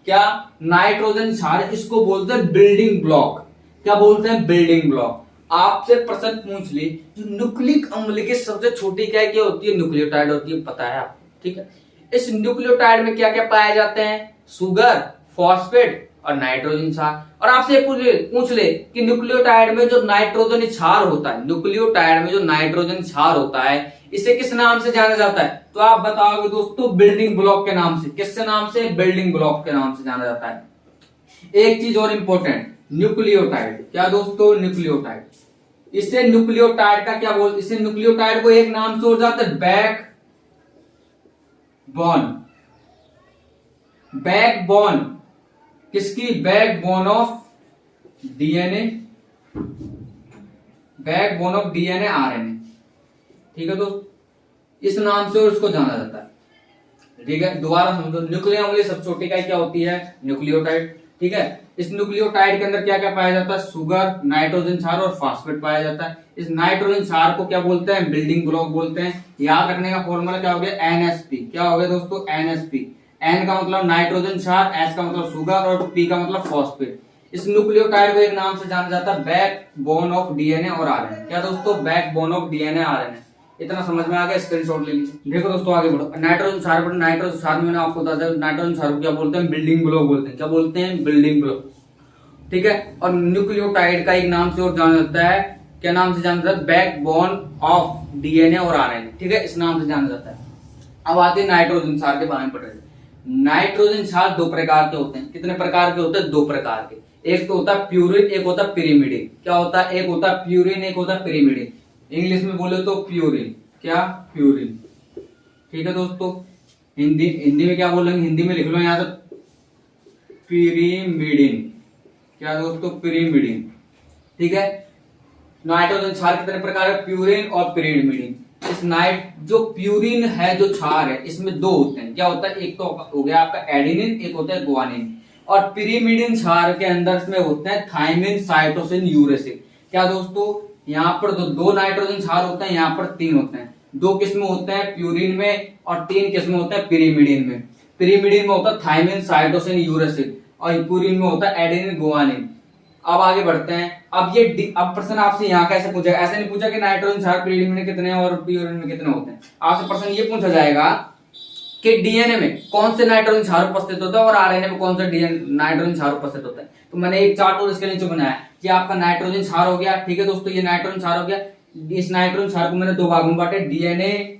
क्या नाइट्रोजन क्षार, इसको बोलते हैं बिल्डिंग ब्लॉक। क्या बोलते हैं, बिल्डिंग ब्लॉक। आपसे प्रश्न पूछ ली जो न्यूक्लिक अम्ल की सबसे छोटी क्या होती है, न्यूक्लियोटाइड होती है, पता है आपको। ठीक है, इस न्यूक्लियोटाइड में क्या क्या पाए जाते हैं, शुगर, फॉस्फेट और नाइट्रोजन क्षार। और आपसे पूछ ले कि न्यूक्लियोटाइड में जो नाइट्रोजन क्षार होता है, न्यूक्लियोटाइड में जो नाइट्रोजन क्षार होता है, इसे किस नाम से जाना जाता है, तो आप बताओगे दोस्तों बिल्डिंग ब्लॉक के नाम से। किससे नाम से, बिल्डिंग ब्लॉक के नाम से जाना जाता है। एक चीज और इंपॉर्टेंट, न्यूक्लियोटाइड। क्या दोस्तों, न्यूक्लियोटाइड। इसे न्यूक्लियोटाइड का क्या बोल, इसे न्यूक्लियोटाइड को एक नाम से हो जाता है बैक बोन। बैक बोन किसकी, back bone of DNA, back bone of DNA RNA. ठीक है दोस्तों, इस नाम से उसको जाना जाता है। ठीक है, दोबारा समझो, न्यूक्लियर अम्ल सबसे छोटी इकाई क्या होती है, न्यूक्लियोटाइड। ठीक है, इस न्यूक्लियोटाइड के अंदर क्या क्या पाया जाता है, शुगर, नाइट्रोजन क्षार और फॉस्फेट पाया जाता है। इस नाइट्रोजन क्षार को क्या बोलते हैं, बिल्डिंग ब्लॉक बोलते हैं। याद रखने का फॉर्मूला क्या हो गया, NSP। क्या हो गया दोस्तों, NSP। N का मतलब नाइट्रोजन क्षार, S का मतलब शुगर और P का मतलब फॉस्फेट। इस न्यूक्लियोटाइड को एक नाम से जाना जाता है बैक बोन ऑफ डीएनए और आरएनए। क्या दोस्तों, back bone of DNA RNA. इतना समझ में आ गया, स्क्रीनशॉट ले लीजिए। देखो दोस्तों आगे बढ़ो, नाइट्रोजन क्षार पर, नाइट्रोजन क्षार में आपको बता दें, नाइट्रोजन क्षार को क्या बोलते हैं, बिल्डिंग ब्लॉक बोलते हैं। क्या बोलते हैं, बिल्डिंग ब्लॉक। ठीक है, और न्यूक्लियोटाइड का एक नाम से और जाना जाता है, क्या नाम से जाना जाता है, बैक बोन ऑफ डीएनए और आरएनए। ठीक है, इस नाम से जाना जाता है। अब आते हैं नाइट्रोजन क्षार के बारे में पढ़ रहे हैं। नाइट्रोजन क्षार दो प्रकार के होते हैं। कितने प्रकार के होते हैं, दो प्रकार के। एक तो होता है प्यूरिन, एक होता है पिरिमिडिन। क्या होता है, एक होता है प्यूरिन, एक होता है पिरिमिडिन। इंग्लिश में बोले तो प्यूरिन। क्या, प्यूरिन। ठीक है दोस्तों, हिंदी में क्या बोलेंगे, हिंदी में लिख लो यहां से पिरिमिडिन। क्या दोस्तों, पिरिमिडिन। ठीक है, नाइट्रोजन क्षार कितने प्रकार है, प्यूरिन और पिरिमिडिन। इस जो प्यूरिन है जो क्षार है, इसमें दो होते हैं। क्या होता है, एक तो हो गया आपका एडेनिन, एक होता है गुआनिन। और पिरिमिडिन क्षार के अंदर इसमें होते हैं थाइमिन, साइटोसिन, यूरेसिल। क्या दोस्तों, यहाँ पर दो नाइट्रोजन क्षार होते हैं, यहाँ पर तीन होते हैं। दो किस्म होते हैं प्यूरिन में और तीन किस्म होते हैं पिरिमिडिन में। पिरिमिडिन में होता है थाइमिन, साइटोसिन, यूरेसिल और प्यूरिन में होता है एडेनिन, गुआनिन। अब आगे बढ़ते हैं। अब प्रश्न आपसे यहाँ कैसे पूछा, ऐसे नहीं पूछा कि नाइट्रोजन क्षार पिरिमिडिन में कितने और प्यूरिन में कितने होते हैं। आपसे प्रश्न ये पूछा जाएगा कि डीएनए में कौन से नाइट्रोजन क्षार उपस्थित होता है और आरएनए में कौन सा नाइट्रोजन क्षार उपस्थित होता है। तो मैंने एक चार्ट और इसके नीचे बनाया कि आपका नाइट्रोजन क्षार हो गया। ठीक है दोस्तों, ये नाइट्रोजन क्षार हो गया। इस नाइट्रोजन क्षार को मैंने दो भागों में बांटे, डीएनए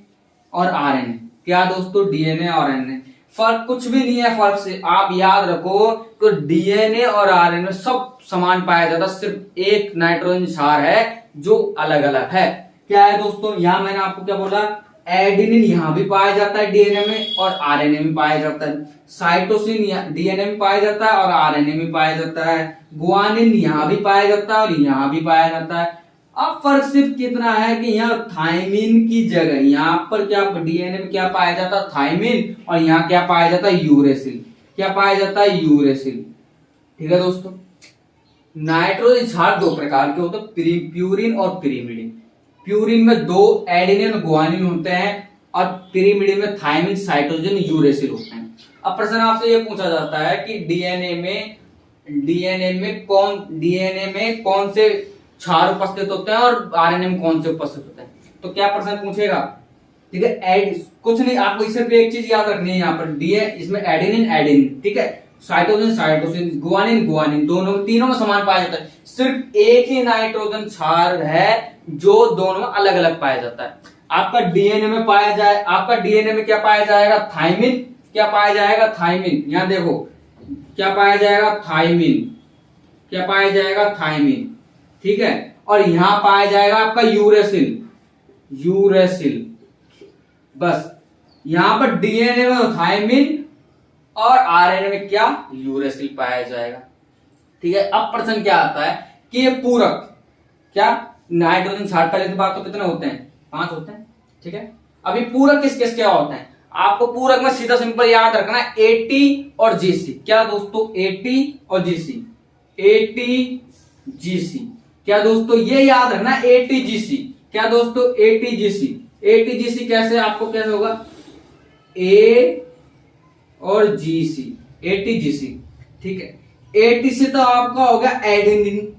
और आरएनए। क्या दोस्तों, डीएनए और आरएनए। फर्क कुछ भी नहीं है, फर्क से आप याद रखो तो डीएनए और आरएनए में सब समान पाया जाता है, सिर्फ एक नाइट्रोजन क्षार है जो अलग अलग है। क्या है दोस्तों, यहां मैंने आपको क्या बोला, एडेनिन यहां भी पाया जाता है डीएनए में और आरएनए में पाया जाता है। साइटोसिन डीएनए में पाया जाता है और आरएनए में पाया जाता है। गुआनिन यहां भी पाया जाता है और यहां भी पाया जाता है। अब फर्क सिर्फ कितना है कि यहाँ थाइमिन की जगह यहाँ पर क्या डीएनए में क्या पाया जाता है, थाइमिन, और यहाँ क्या पाया जाता है, यूरेसिल। क्या पाया जाता है, यूरेसिल। ठीक है दोस्तों, नाइट्रोजन क्षार दो प्रकार के होते हैं, प्यूरिन और पिरिमिडिन। प्यूरिन में दो एडेनिन और गुआनिन होते हैं और पिरिमिडिन में थाइमिन, साइटोसिन, यूरेसिल होते हैं। अब प्रश्न आपसे ये पूछा जाता है कि डीएनए में कौन से क्षार उपस्थित होते हैं और आरएनए में कौन से उपस्थित होते हैं। तो क्या प्रश्न पूछेगा, ठीक है, कुछ नहीं, आपको सिर्फ एक चीज याद रखनी है यहाँ पर, इसमें एडेनिन, ठीक है, साइटोसिन, गुआनिन दोनों तीनों में समान पाया जाता है। सिर्फ एक ही नाइट्रोजन क्षार है जो दोनों में अलग अलग पाया जाता है। आपका डीएनए में क्या पाया जाएगा, थाइमिन। क्या पाया जाएगा, थाइमिन। यहां देखो क्या पाया जाएगा, थाइमिन। क्या पाया जाएगा, थाइमिन। ठीक है, और यहां पाया जाएगा आपका यूरेसिल। बस यहां पर डीएनए में थाइमिन और आरएनए में क्या, यूरेसिल पाया जाएगा। ठीक है, अब प्रश्न क्या आता है कि ये पूरक, क्या नाइट्रोजन 60 पहले की बात तो कितने होते हैं, 5 होते हैं। ठीक है, अभी पूरक किस किस क्या होते हैं, आपको पूरक में सीधा सिंपल याद रखना है एटी और जीसी। क्या दोस्तों, एटी और जीसी, एटी जीसी। क्या दोस्तों, ये याद रखना एटी जीसी। क्या दोस्तों, एटी जीसी। एटी जीसी कैसे, आपको कैसे होगा, ए और जीसी, एटी जीसी। ठीक है, एटी से तो आपका हो गया एडेनिन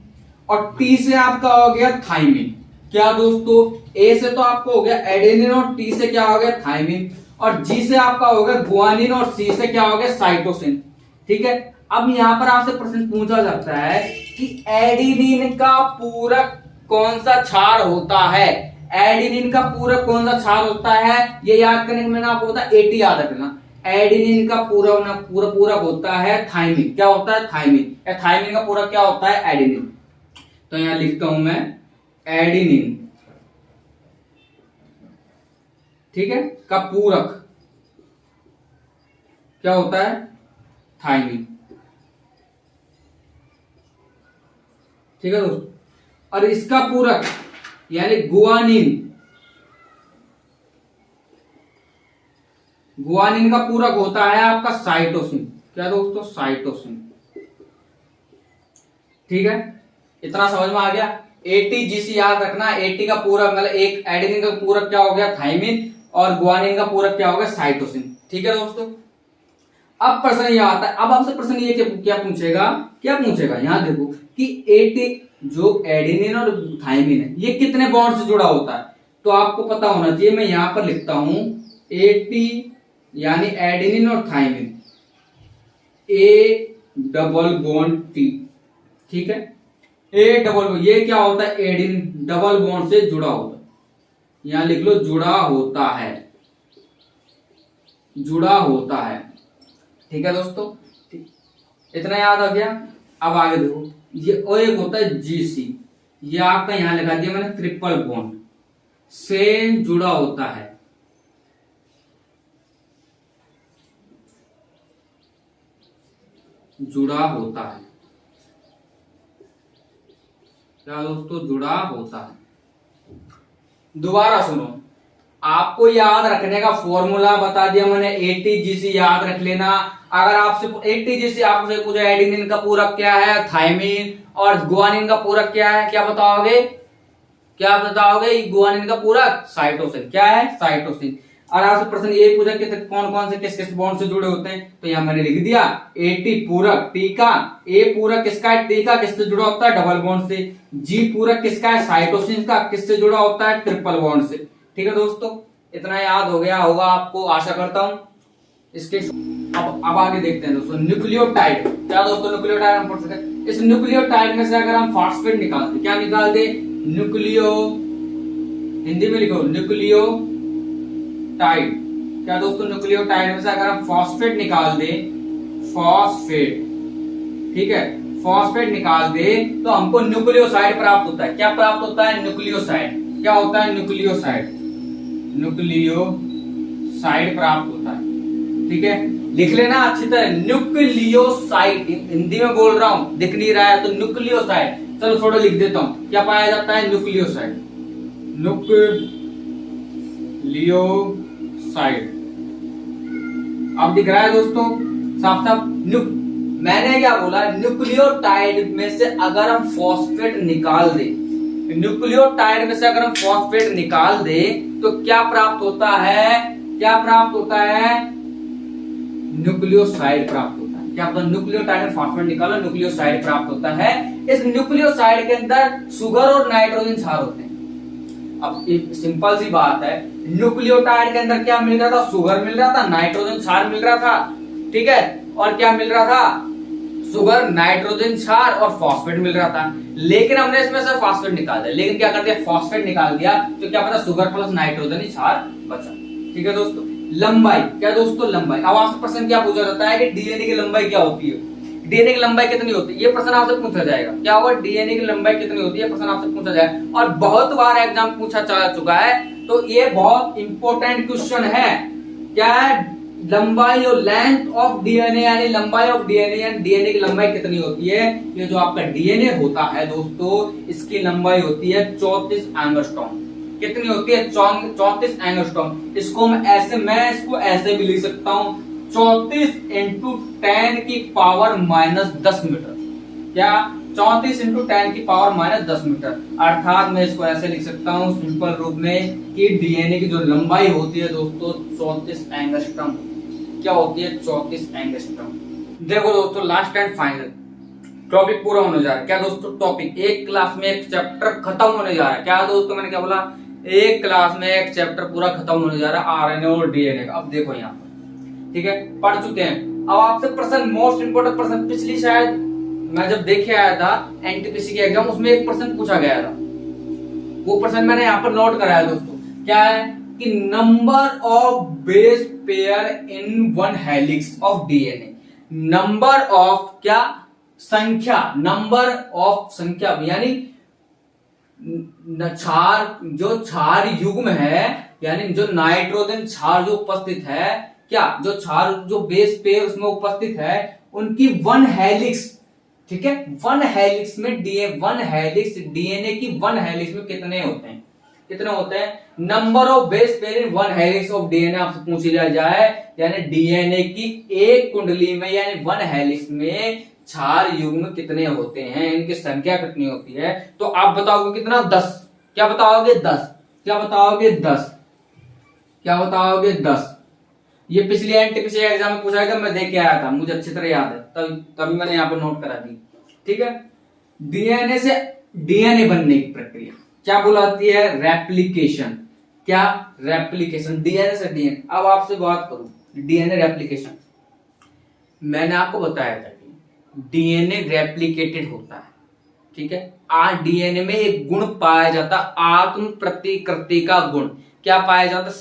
और टी से आपका हो गया थाइमिन। क्या दोस्तों, ए से तो आपको हो गया एडेनिन और टी से क्या हो गया थाइमिन, और जी से आपका हो गया गुआनिन और सी से क्या हो गया साइटोसिन। ठीक है, अब यहां पर आपसे प्रश्न पूछा जाता है कि एडेनिन का पूरक कौन सा क्षार होता है, एडेनिन का पूरक कौन सा क्षार होता है, ये याद करने में आपको होता है एटी याद रखना। एडेनिन का पूरक होता है थाइमिन। क्या होता है, थाइमिन। या थाइमिन का पूरक क्या होता है, एडेनिन। तो यहां लिखता हूं मैं एडेनिन, ठीक है, का पूरक क्या होता है, थाइमिन। ठीक है दोस्तों, और इसका पूरक यानी गुआनिन, गुआनिन का पूरक होता है आपका साइटोसिन। क्या दोस्तों, साइटोसिन। ठीक है, इतना समझ में आ गया। एटीजीसी याद रखना, एटी का पूरक मतलब एक एडेनिन का पूरक क्या हो गया, थाइमिन, और गुआनिन का पूरक क्या हो गया, साइटोसिन। ठीक है दोस्तों, अब प्रश्न यह आता है, अब आपसे प्रश्न ये क्या पूछेगा, क्या पूछेगा, यहां देखो कि एटी जो एडेनिन और थाइमिन है ये कितने बॉन्ड से जुड़ा होता है, तो आपको पता होना चाहिए। मैं यहां पर लिखता हूं एटी यानी एडेनिन और thymine, A double Bond tea. ठीक है, ए डबल, ये क्या होता है, एडेनिन डबल बॉन्ड से जुड़ा होता है। यहां लिख लो जुड़ा होता है, जुड़ा होता है। ठीक है दोस्तों, इतना याद आ गया। अब आगे देखो, ये और एक होता है जीसी, ये आपका यहां लगा दिया मैंने ट्रिपल बॉन्ड से जुड़ा होता है। जुड़ा होता है। क्या दोस्तों, जुड़ा होता है। दोबारा सुनो, आपको याद रखने का फॉर्मूला बता दिया मैंने, एटीजीसी याद रख लेना। अगर आपसे एटीजीसी आपसे पूछा एडेनिन का पूरक क्या है, थाइमिन, और गुआनिन का पूरक क्या है, क्या बताओगे, क्या बताओगे, गुआनिन का पूरक साइटोसिन। क्या है, साइटोसिन। और आपसे प्रश्न ये पूछा कि कौन कौन से किस किस बॉन्ड से जुड़े होते हैं, तो यहां मैंने लिख दिया एटी पूरक टी का, ए पूरक किसका है, टी का किससे जुड़ा होता है, डबल बॉन्ड से, जी पूरक किसका है, साइटोसिन का, किससे जुड़ा होता है, ट्रिपल बॉन्ड से। ठीक है दोस्तों, इतना याद हो गया होगा आपको, आशा करता हूं। इसके अब आगे देखते हैं दोस्तों, न्यूक्लियोटाइड। क्या दोस्तों, न्यूक्लियोटाइड हम पढ़ सकते हैं। इस न्यूक्लियोटाइड में से अगर हम फॉस्फेट निकालते, क्या निकालते, न्यूक्लियो, हिंदी में लिखो न्यूक्लियोटाइड। क्या दोस्तों, न्यूक्लियोटाइड में से अगर हम फॉस्फेट निकाल दे, फॉस्फेट, ठीक है, फॉस्फेट निकाल दे तो हमको न्यूक्लियोसाइड प्राप्त होता है। क्या प्राप्त होता है, न्यूक्लियोसाइड। क्या होता है, न्यूक्लियोसाइड, न्यूक्लियोसाइड प्राप्त होता है। ठीक है, लिख लेना अच्छी तरह, न्यूक्लियोसाइड। हिंदी में बोल रहा हूं, दिख नहीं रहा है तो न्यूक्लियोसाइड। चलो थोड़ा लिख देता हूं, क्या पाया जाता है, न्यूक्लियोसाइड, न्यूक्लियोसाइड। अब दिख रहा है दोस्तों साफ साफ। मैंने क्या बोला, न्यूक्लियोटाइड में से अगर हम फॉस्फेट निकाल दे, न्यूक्लियोटाइड में से अगर हम फॉस्फेट निकाल दे तो क्या प्राप्त होता है, क्या प्राप्त होता है, न्यूक्लियोसाइड प्राप्त होता है। क्या होता है, न्यूक्लियोटाइड में फॉस्फेट निकालो, न्यूक्लियोसाइड प्राप्त होता है। इस न्यूक्लियोसाइड के अंदर शुगर और नाइट्रोजन क्षार होते हैं। अब एक सिंपल सी बात है, न्यूक्लियोटाइड के अंदर क्या मिल रहा था, शुगर मिल रहा था, नाइट्रोजन क्षार मिल रहा था। ठीक है, और क्या मिल रहा था, शुगर, नाइट्रोजन क्षार और फॉस्फेट मिल रहा था। लेकिन हमने इसमें से फॉस्फेट निकाल दिया, लेकिन क्या कर दिया, फॉस्फेट निकाल दिया तो क्या पता शुगर प्लस नाइट्रोजन क्षार बचा। ठीक है दोस्तों, लंबाई। क्या दोस्तों, लंबाई। अब आपसे प्रश्न क्या पूछा जाता है कि डीएनए की लंबाई क्या होती है, डीएनए की लंबाई कितनी होती है, ये प्रश्न आपसे पूछा जाएगा। क्या होगा, डीएनए की लंबाई कितनी होती है, प्रश्न आपसे पूछा जाएगा। और बहुत बार एग्जाम पूछा जा चुका है, तो ये बहुत इंपॉर्टेंट क्वेश्चन है। क्या है, लंबाई और लेंथ ऑफ डीएनए, यानी लंबाई ऑफ डीएनए, यानी डीएनए की लंबाई कितनी होती है। ये जो आपका डीएनए होता है दोस्तों, इसकी लंबाई होती है 34 एंगस्ट्रॉम। कितनी होती है? 34 एंगस्ट्रॉम। मैं इसको ऐसे भी लिख सकता हूं, 34 इंटू 10 की पावर माइनस 10 मीटर। क्या? 34 इंटू 10 की पावर माइनस 10 मीटर। अर्थात मैं इसको ऐसे लिख सकता हूं सिंपल रूप में कि डीएनए की जो लंबाई होती है दोस्तों 34 एंगस्ट्रॉम। क्या होती है? 34 एंगस्ट्रॉम। देखो दोस्तों, लास्ट एंड फाइनल टॉपिक पूरा होने जा रहा है। क्या दोस्तों? टॉपिक एक क्लास में एक चैप्टर खत्म होने जा रहा है। क्या दोस्तों, मैंने क्या बोला? एक क्लास में एक चैप्टर पूरा खत्म होने जा रहा है, आरएनए और डीएनए का। अब देखो यहाँ पर, ठीक है, पढ़ चुके हैं। अब आपसे प्रश्न, मोस्ट इंपोर्टेंट प्रश्न, पिछली शायद मैं जब देखे आया था एनटीपीसी के एग्जाम, उसमें एक प्रश्न पूछा गया था। वो प्रश्न मैंने यहाँ पर नोट कराया दोस्तों। क्या है कि number of base pair in one helix of DNA. Number of क्या? संख्या, नंबर ऑफ संख्या, यानी जो क्षार युग्म है, यानी जो नाइट्रोजन क्षार जो उपस्थित है, क्या जो क्षार जो बेस पेयर उसमें उपस्थित है, उनकी वन हेलिक्स, ठीक है, वन हेलिक्स में डीएनए की वन हेलिक्स में कितने होते हैं? कितने होते हैं? Number of base pair in one helix of DNA आपसे पूछ लिया जाए, यानी डीएनए की एक कुंडली में, यानी वन हेलिक्स में क्षार युग्म कितने होते हैं, इनकी संख्या कितनी होती है, तो आप बताओगे कितना? 10। क्या बताओगे? 10। क्या बताओगे? 10। क्या बताओगे? 10। ये पिछली एनटीपीसी एग्जाम में पूछा गया, मैं देख के आया था, मुझे अच्छी तरह याद है, तभी मैंने यहाँ पर नोट करा दी। ठीक है, डीएनए से डीएनए बनने की प्रक्रिया क्या बुलाती है? रेप्लिकेशन। क्या? रेप्लिकेशन, डीएनए से डीएनए। अब आपसे बात करूं डीएनए रेप्लिकेशन, मैंने आपको बताया था कि डीएनए रेप्लिकेटेड होता है, ठीक है। आज डीएनए में एक गुण पाया जाता, आत्म प्रतिकृति का गुण। क्या पाया जाता?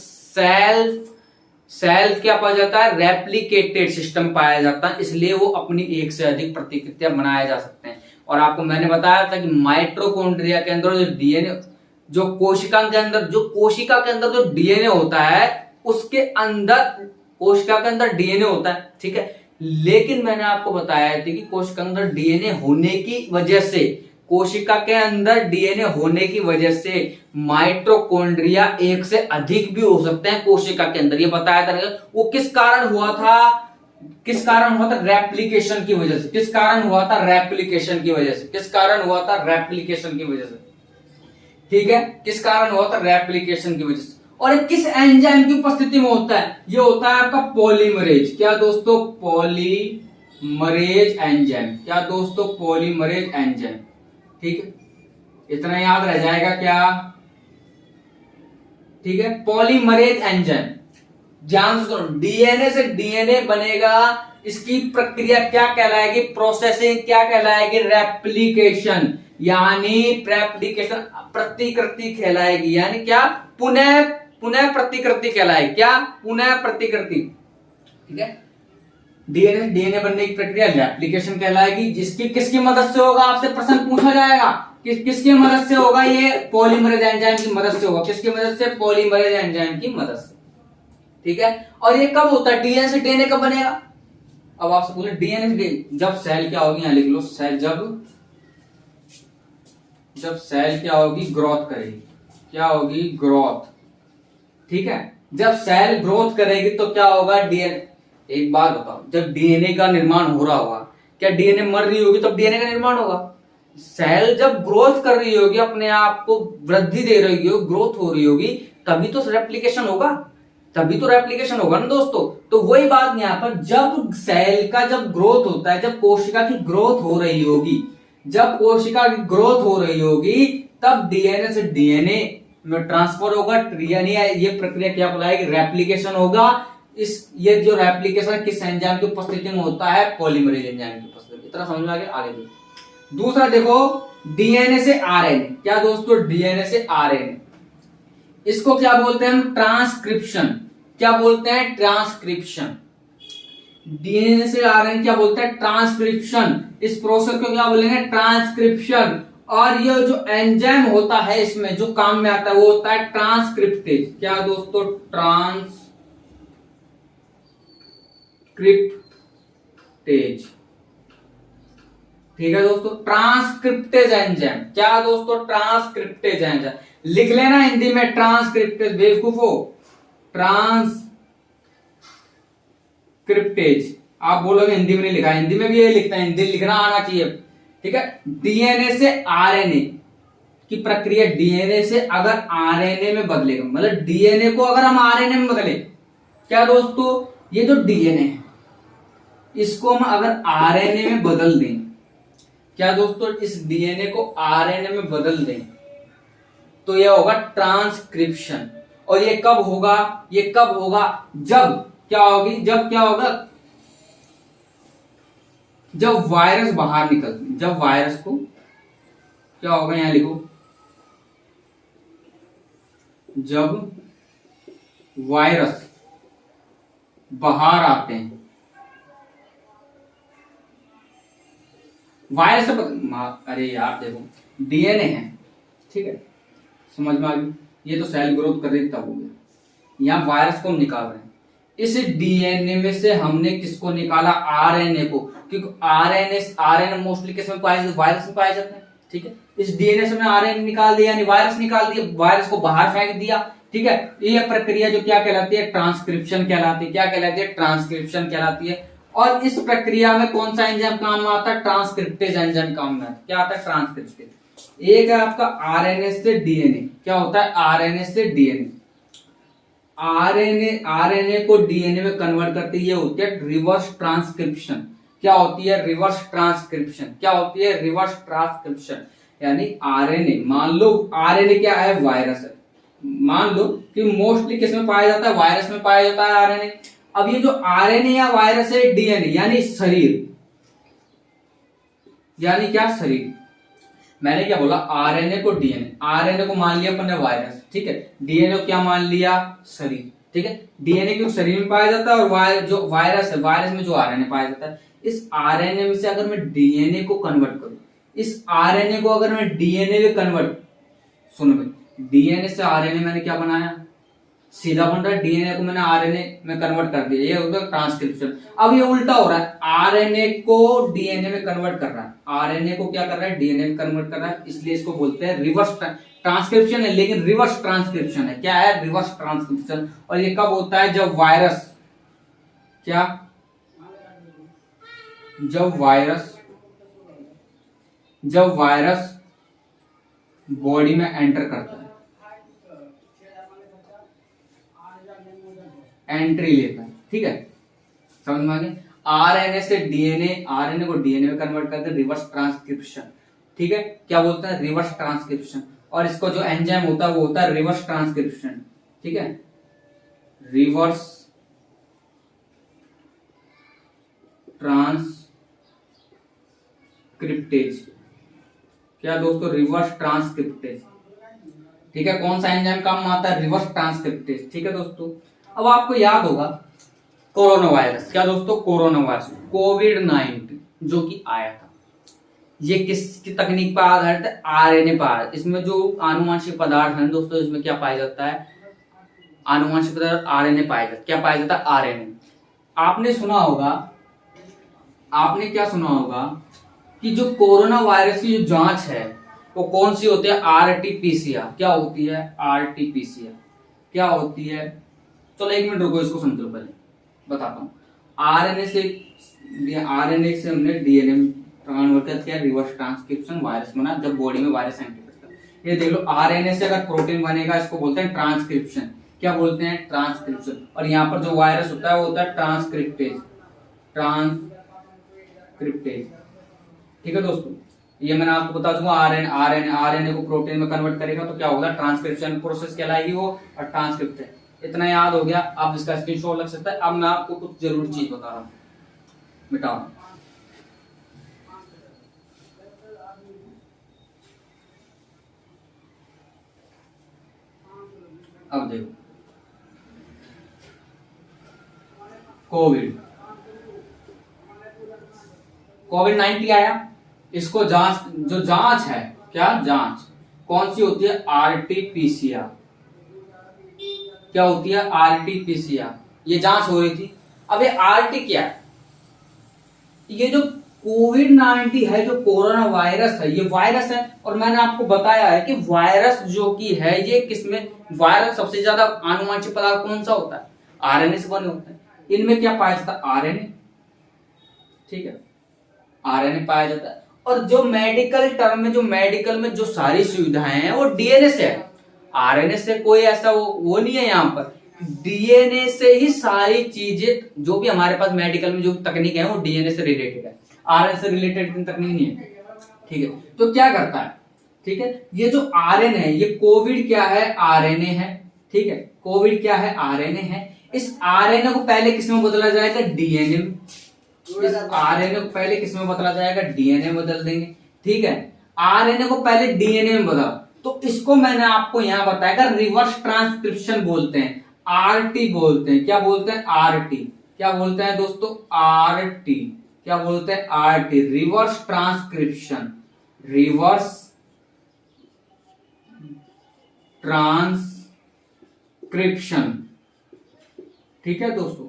सेल्फ क्या पाया जाता है? रेप्लिकेटेड सिस्टम पाया जाता है, इसलिए वो अपनी एक से अधिक प्रतिकृतियां बनाए जा सकते हैं। और आपको मैंने बताया था कि माइटोकॉन्ड्रिया के अंदर जो डीएनए, जो कोशिका के अंदर जो डीएनए होता है, उसके अंदर कोशिका के अंदर डीएनए होता है, ठीक है। लेकिन मैंने आपको बताया था कि कोशिका के अंदर डीएनए होने की वजह से, कोशिका के अंदर डीएनए होने की वजह से माइटोकॉन्ड्रिया एक से अधिक भी हो सकते हैं कोशिका के अंदर। ये बताया था। वो किस कारण हुआ था? किस कारण हुआ था? रेप्लिकेशन की वजह से। किस कारण हुआ था? रेप्लिकेशन की वजह से। किस कारण हुआ था? रेप्लिकेशन की वजह से, ठीक है। किस कारण हुआ था? रेप्लिकेशन की वजह से। और ये किस एंजाइम की उपस्थिति में होता है? ये होता है आपका पॉलीमरेज। क्या दोस्तों? Polymerase enzyme. क्या दोस्तों? पॉलीमरेज एंजाइम, ठीक है। इतना याद रह जाएगा क्या? ठीक है, पॉलीमरेज एंजाइम। ध्यान से सुनो, डीएनए से डीएनए बनेगा, इसकी प्रक्रिया क्या कहलाएगी? प्रोसेसिंग। क्या कहलाएगी? रेप्लिकेशन, यानी रेप्लिकेशन प्रतिकृति कहलाएगी, यानी क्या? पुनः प्रतिकृति कहलाएगी। क्या? पुनः प्रतिकृति, ठीक है। डीएनए बनने की प्रक्रिया रेप्लिकेशन कहलाएगी, जिसकी किसकी मदद से होगा? आपसे प्रश्न पूछा जाएगा किसकी मदद से होगा? ये पॉलीमरेज एंजाइम की मदद से होगा। किसकी मदद से? पॉलीमरेज एंजाइम की मदद से, ठीक है। और ये कब होता है? डीएनए से डीएनए कब बनेगा? अब आपसे पूछे डीएनए से जब सेल क्या होगी, यहां लिख लो, सेल जब सेल क्या होगी? ग्रोथ करेगी। क्या होगी? ग्रोथ, ठीक है। जब सेल ग्रोथ करेगी तो क्या होगा? डीएनए, एक बात बताओ, जब डीएनए का निर्माण हो रहा होगा, क्या डीएनए मर रही होगी तब डीएनए का निर्माण होगा? सेल जब ग्रोथ कर रही होगी, अपने आप को वृद्धि दे रही होगी, ग्रोथ हो रही होगी, तभी तो रेप्लिकेशन होगा, तभी तो रेप्लिकेशन होगा ना दोस्तों। तो वही बात यहाँ पर, जब सेल का जब ग्रोथ होता है, जब कोशिका की ग्रोथ हो रही होगी, जब कोशिका की ग्रोथ हो रही होगी, तब डीएनए से डीएनए में ट्रांसफर होगा, यानी ये प्रक्रिया क्या बुलाएगी? रेप्लिकेशन होगा। ये जो रेप्लिकेशन किस एंजाइम की उपस्थिति में होता है? पॉलीमरेज एंजाइम की उपस्थिति में। इतना समझ में आ गया? आगे दूसरा देखो, डीएनए से आरएनए। क्या दोस्तों? डीएनए से आरएनए, इसको क्या बोलते हैं हम? ट्रांसक्रिप्शन। क्या बोलते हैं? ट्रांसक्रिप्शन। डीएनए से आरएनए क्या बोलते हैं? ट्रांसक्रिप्शन। इस प्रोसेस को क्या बोलेंगे? ट्रांसक्रिप्शन। और ये जो एंजाइम होता है इसमें जो काम में आता है वो होता है ट्रांसक्रिप्टेज। क्या दोस्तों? ट्रांसक्रिप्टेज। ठीक है दोस्तों, ट्रांसक्रिप्टेज एंजाइम। क्या दोस्तों? Transcriptase enzyme. लिख लेना हिंदी में ट्रांसक्रिप्टेज, बेवकूफो। ट्रांसक्रिप्टेज आप बोलोगे हिंदी में नहीं लिखा, हिंदी में भी ये लिखता है, हिंदी लिखना आना चाहिए। ठीक है, डीएनए से आरएनए की प्रक्रिया, डीएनए से अगर आरएनए में बदलेगा, मतलब डीएनए को अगर हम आरएनए में बदले, क्या दोस्तों? ये जो डीएनए है इसको हम अगर आरएनए में बदल दें, क्या दोस्तों? इस डीएनए को आरएनए में बदल दें तो यह होगा ट्रांसक्रिप्शन। और ये कब होगा? ये कब होगा? जब क्या होगी? जब क्या होगा? जब वायरस बाहर निकल, जब वायरस को क्या होगा? यहां लिखो, जब वायरस बाहर आते हैं, वायरस से अरे यार देखो, डीएनए है, ठीक है, समझ में आ गई? ये तो सेल ग्रोथ कर रही तब हो गया। यहां वायरस को हम निकाल रहे हैं, इस डीएनए में से हमने किसको निकाला? आरएनए को, क्योंकि आरएनए मोस्टली किस में पाए? वायरस में पाए जाते हैं। ठीक है, इस डीएनए से हमने आरएनए निकाल दिया, यानी वायरस निकाल दिया, वायरस को बाहर फेंक दिया। ठीक है, ये प्रक्रिया जो क्या कहलाती है? ट्रांसक्रिप्शन कहलाती है। क्या कहलाती है? ट्रांसक्रिप्शन कहलाती है। और इस प्रक्रिया में कौन सा एंजाइम काम में आता है? ट्रांसक्रिप्टेज एंजाइम काम में आता है। क्या आता है? ट्रांसक्रिप्टेज। एक है आपका आरएनए से डीएनए। क्या होता है? आरएनए से डीएनए। आरएनए को डीएनए में कन्वर्ट करती है, होती है रिवर्स ट्रांसक्रिप्शन। क्या होती है? Reverse transcription. क्या होती है? Reverse transcription. यानी आरएनए, मान लो आरएनए क्या है? वायरस है। मान लो कि मोस्टली किस में पाया जाता है? वायरस में पाया जाता है आरएनए। अब ये जो आरएनए या वायरस है, डीएनए यानी शरीर, यानी क्या? शरीर। मैंने क्या बोला? आरएनए को डीएनए, आरएनए को मान लिया अपन ने वायरस, ठीक है, डीएनए को क्या मान लिया? शरीर। ठीक है, डीएनए क्योंकि शरीर में पाया जाता है, और जो वायरस है, वायरस में जो आरएनए पाया जाता है। इस आरएनए में से अगर मैं डीएनए को कन्वर्ट करूं, इस आरएनए को अगर मैं डीएनए में कन्वर्ट, सुनो भाई, डीएनए से आरएनए मैंने क्या बनाया? सीधा बन रहा है, डीएनए को मैंने आरएनए में कन्वर्ट कर दिया, ये होता है ट्रांसक्रिप्शन। अब ये उल्टा हो रहा है, आरएनए को डीएनए में कन्वर्ट कर रहा है, आरएनए को क्या कर रहा है? डीएनए में कन्वर्ट कर रहा है, इसलिए इसको बोलते हैं रिवर्स ट्रांसक्रिप्शन है, लेकिन रिवर्स ट्रांसक्रिप्शन है। क्या है? Reverse transcription. और ये कब होता है? जब वायरस, क्या? जब वायरस बॉडी में एंटर करता है, एंट्री लेता है। ठीक है, समझ में आ गया? आरएनए से डीएनए, आरएनए को डीएनए में कन्वर्ट करते हैं, रिवर्स ट्रांसक्रिप्शन। ठीक है, क्या बोलते हैं? Reverse transcription. और इसको जो एंजाइम होता है वो होता है रिवर्स ट्रांसक्रिप्शन। ठीक है, रिवर्स ट्रांसक्रिप्टेज। क्या दोस्तों? Reverse transcriptase. ठीक है, कौन सा एंजाइम काम में आता है? Reverse transcriptase. ठीक है दोस्तों, अब आपको याद होगा कोरोना वायरस। क्या दोस्तों? कोरोना वायरस, कोविड-19 जो कि आया था, ये किसकी तकनीक पर आधारित है? आरएनए पर आधारित। इसमें जो आनुवंशिक पदार्थ है दोस्तों, इसमें क्या पाया जाता है? आनुवंशिक पदार्थ आरएनए पाया जाता है। क्या पाया जाता है? आरएनए। आपने सुना होगा, आपने क्या सुना होगा कि जो कोरोना वायरस की जो जांच है वो कौन सी होती है? आरटीपीसीआर। क्या होती है? आरटीपीसीआर। क्या होती है? चलो एक मिनट रुको, इसको समझ लो, पहले बताता हूँ। आरएनए से हमने डीएनए में कन्वर्ट किया, रिवर्स ट्रांसक्रिप्शन, वायरस बना, जब बॉडी में वायरस एंटर करता है। ये देख लो, आरएनए से अगर प्रोटीन बनेगा, इसको बोलते हैं ट्रांसक्रिप्शन। क्या बोलते हैं? ट्रांसक्रिप्शन। और यहाँ पर जो वायरस होता है वो होता है ट्रांसक्रिप्टेज। ट्रांसक्रिप्टेज। ठीक है दोस्तों, ये मैंने आपको बता दूंगा। आरएनए को प्रोटीन में कन्वर्ट करेगा तो क्या होगा? ट्रांसक्रिप्शन प्रोसेस कहलाएगी वो, और ट्रांसक्रिप्टेज। इतना याद हो गया, अब इसका स्क्रीनशॉट लग सकता है। अब मैं आपको कुछ जरूरी चीज बता रहा हूं, मिटाओ। अब देखो, कोविड-19 आया, इसको जांच है, क्या जांच कौन सी होती है? आरटीपीसीआर। क्या होती है? आरटीपीसीआर। ये जांच हो रही थी, अब ये आरटी क्या है? ये जो कोविड-19 है, जो कोरोना वायरस है, ये वायरस है। और मैंने आपको बताया है कि वायरस जो की है ये किसमें, वायरस सबसे ज्यादा आनुवंशिक पदार्थ कौन सा होता है? आरएनए से बने होते हैं। इनमें क्या पाया जाता है? आरएनए। ठीक है, आरएनए पाया जाता है। और जो मेडिकल टर्म में, जो मेडिकल में जो सारी सुविधाएं हैं वो डीएनए से है। आरएनए से कोई ऐसा वो नहीं है। यहाँ पर डीएनए से ही सारी चीजें, जो भी हमारे पास मेडिकल में जो तकनीक है वो डीएनए से रिलेटेड है। आरएनए से रिलेटेड तकनीक नहीं है। ठीक है, तो क्या करता है? ठीक है, ये जो आरएनए है, ये कोविड क्या है? आरएनए है। ठीक है, कोविड क्या है? आरएनए है। इस आरएनए को पहले किसमें बदला जाएगा? डीएनए में। इस आरएनए को पहले किसमें बदला जाएगा? डीएनए में बदल देंगे। ठीक है, आरएनए को पहले डीएनए में बदला, तो इसको मैंने आपको यहां बताया रिवर्स ट्रांसक्रिप्शन बोलते हैं, आरटी बोलते हैं। क्या बोलते हैं? आरटी। क्या बोलते हैं दोस्तों? आरटी। क्या बोलते हैं? RT, reverse transcription. Reverse transcription. ठीक है दोस्तों,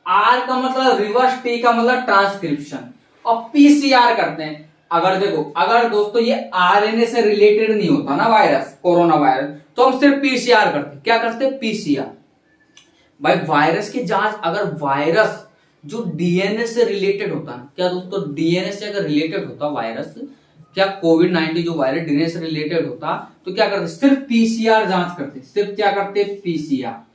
आर का मतलब रिवर्स, टी का मतलब ट्रांसक्रिप्शन, और पीसीआर करते हैं। अगर देखो, अगर दोस्तों ये आरएनए से रिलेटेड नहीं होता ना वायरस, कोरोना वायरस, तो हम सिर्फ पीसीआर करते। क्या करते? पीसीआर। भाई वायरस की जांच, अगर वायरस जो डीएनए से रिलेटेड होता है, क्या दोस्तों डीएनए से अगर रिलेटेड होता वायरस, क्या कोविड-19 जो वायरस डीएनए से रिलेटेड होता, तो क्या करते? सिर्फ पीसीआर जांच करते। सिर्फ क्या करते? पीसीआर।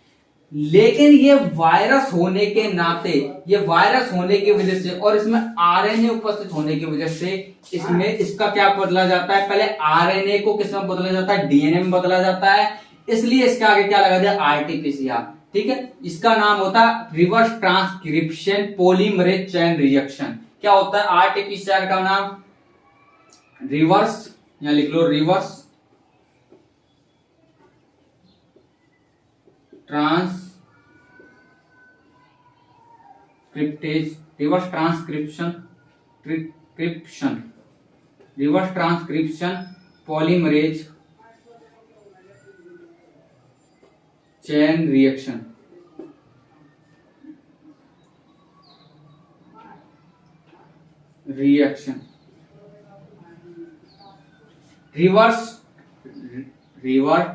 लेकिन ये वायरस होने के नाते, ये वायरस होने की वजह से और इसमें आरएनए उपस्थित होने की वजह से इसमें इसका क्या बदला जाता है? पहले आरएनए को किसमें बदला जाता है? डीएनए में बदला जाता है। इसलिए इसके आगे क्या लगा दिया? आरटीपीसीआर। ठीक है, इसका नाम होता है reverse transcription polymerase chain reaction. क्या होता है आरटीपीसीआर का नाम? रिवर्स, यहां लिख लो reverse reverse transcription polymerase chain reaction. Reverse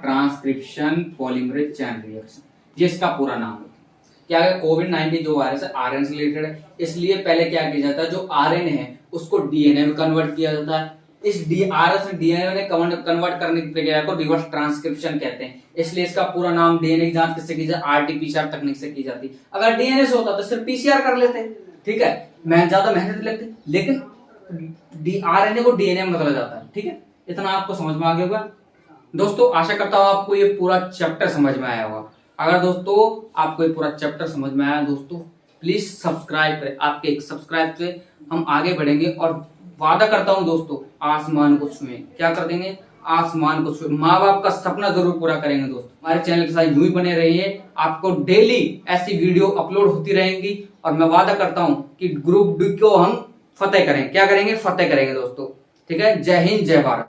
transcription polymerase chain reaction, ये इसका पूरा नाम है। क्या है? कोविड-19 जो वायरस है आरएनए से रिलेटेड है, इसलिए पहले क्या किया जाता है? जो आरएनए है उसको डीएनए में कन्वर्ट किया जाता है। इस आरएनए से डीएनए में कन्वर्ट करने की प्रक्रिया को रिवर्स ट्रांसक्रिप्शन कहते हैं। इसलिए इसका पूरा नाम, डीएनए की जांच किससे की जाती? आरटीपीसीआर तकनीक से की जाती। अगर डीएनए से होता तो सिर्फ पीसीआर कर लेते। ठीक है, ज्यादा मेहनत लगती, लेकिन आरएनए को डीएनए में बदला जाता है। ठीक है, इतना आपको समझ में आ गया होगा दोस्तों। आशा करता हूं आपको ये पूरा चैप्टर समझ में आया होगा। अगर दोस्तों आपको ये पूरा चैप्टर समझ में आया दोस्तों, प्लीज सब्सक्राइब करें। आपके एक सब्सक्राइब से हम आगे बढ़ेंगे और वादा करता हूं दोस्तों, आसमान को छुए। क्या कर देंगे? आसमान को छुए। माँ बाप का सपना जरूर पूरा करेंगे दोस्तों। हमारे चैनल के साथ यूं ही बने रहिए, आपको डेली ऐसी वीडियो अपलोड होती रहेंगी और मैं वादा करता हूं कि ग्रुप डी को हम फतेह करें। क्या करेंगे? फतेह करेंगे दोस्तों। ठीक है, जय हिंद, जय भारत।